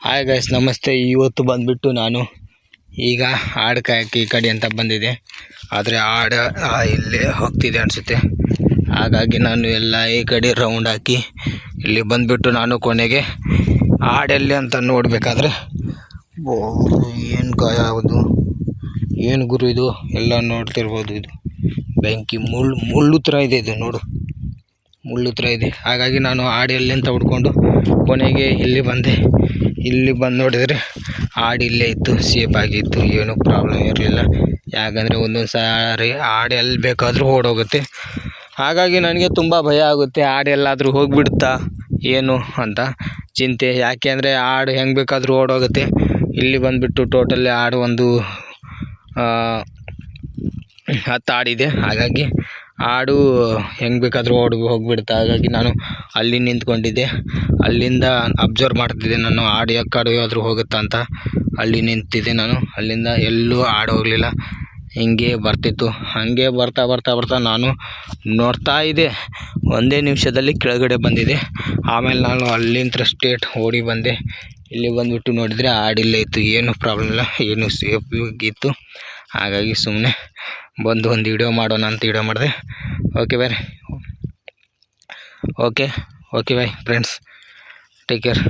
Hi guys, ನಮಸ್ತೆ. ಇವತ್ತು ಬಂದುಬಿಟ್ಟು ನಾನು ಈಗ ಆಡು ಕಾಯಕ್ಕೆ ಈ ಕಡೆ ಅಂತ ಬಂದಿದೆ. ಆದರೆ ಆಡು ಇಲ್ಲೇ ಹೋಗ್ತಿದೆ ಅನಿಸುತ್ತೆ. ಹಾಗಾಗಿ ನಾನು ಎಲ್ಲ ಈ ಕಡೆ ರೌಂಡ್ ಹಾಕಿ ಇಲ್ಲಿ ಬಂದುಬಿಟ್ಟು ನಾನು ಕೊನೆಗೆ ಆಡೆಲ್ಲಿ ಅಂತ ನೋಡಬೇಕಾದ್ರೆ ಏನು ಯಾವುದು ಏನು ಗುರು ಇದು ಎಲ್ಲ ನೋಡ್ತಿರ್ಬೋದು. ಇದು ಬೆಂಕಿ ಮುಳ್ಳು ಥರ ಇದೆ, ಇದು ನೋಡು, ಮುಳ್ಳು ಥರ ಇದೆ. ಹಾಗಾಗಿ ನಾನು ಆಡೆಲ್ಲಿ ಅಂತ ಹುಡ್ಕೊಂಡು ಕೊನೆಗೆ ಇಲ್ಲಿ ಬಂದೆ. ಇಲ್ಲಿ ಬಂದು ನೋಡಿದರೆ ಆಡು ಇಲ್ಲೇ ಇತ್ತು, ಸೇಫ್ ಆಗಿತ್ತು, ಏನೂ ಪ್ರಾಬ್ಲಮ್ ಇರಲಿಲ್ಲ. ಯಾಕಂದರೆ ಒಂದೊಂದು ಸಾರಿ ಆಡು ಎಲ್ಲಿ ಬೇಕಾದರೂ ಓಡೋಗುತ್ತೆ. ಹಾಗಾಗಿ ನನಗೆ ತುಂಬ ಭಯ ಆಗುತ್ತೆ, ಆಡು ಎಲ್ಲಾದರೂ ಹೋಗಿಬಿಡುತ್ತಾ ಏನು ಅಂತ ಚಿಂತೆ. ಯಾಕೆ ಅಂದರೆ ಆಡು ಹೆಂಗೆ ಬೇಕಾದರೂ ಓಡೋಗುತ್ತೆ. ಇಲ್ಲಿ ಬಂದುಬಿಟ್ಟು ಟೋಟಲಿ ಆಡು ಒಂದು 10 ಆಡಿದೆ. ಹಾಗಾಗಿ ಆಡು ಹೆಂಗೆ ಬೇಕಾದರೂ ಹೋಗಿಬಿಡುತ್ತೆ. ಹಾಗಾಗಿ ನಾನು ಅಲ್ಲಿ ನಿಂತ್ಕೊಂಡಿದ್ದೆ, ಅಲ್ಲಿಂದ ಅಬ್ಸರ್ವ್ ಮಾಡ್ತಿದ್ದೆ ನಾನು ಆಡು ಯಾಕಾದ್ರೂ ಹೋಗುತ್ತಾ ಅಂತ. ಅಲ್ಲಿ ನಿಂತಿದ್ದೆ ನಾನು, ಅಲ್ಲಿಂದ ಎಲ್ಲೂ ಆಡು ಹೋಗಲಿಲ್ಲ, ಹಿಂಗೆ ಬರ್ತಿತ್ತು. ಹಾಗೆ ಬರ್ತಾ ನಾನು ನೋಡ್ತಾ ಇದ್ದೆ. ಒಂದೇ ನಿಮಿಷದಲ್ಲಿ ಕೆಳಗಡೆ ಬಂದಿದೆ. ಆಮೇಲೆ ನಾನು ಅಲ್ಲಿಂದ ಸ್ಟ್ರೇಟ್ ಓಡಿ ಬಂದೆ. ಇಲ್ಲಿ ಬಂದುಬಿಟ್ಟು ನೋಡಿದರೆ ಆಡಿಲ್ಲೇ ಇತ್ತು, ಏನೂ ಪ್ರಾಬ್ಲಮ್ ಇಲ್ಲ, ಏನೂ ಸೇಫ್ ಇತ್ತು. ಹಾಗಾಗಿ ಸುಮ್ಮನೆ ಬಂದು ಒಂದು ವಿಡಿಯೋ ಮಾಡೋಣ ಅಂತ ವಿಡಿಯೋ ಮಾಡಿದೆ. Okay bye friends, take care.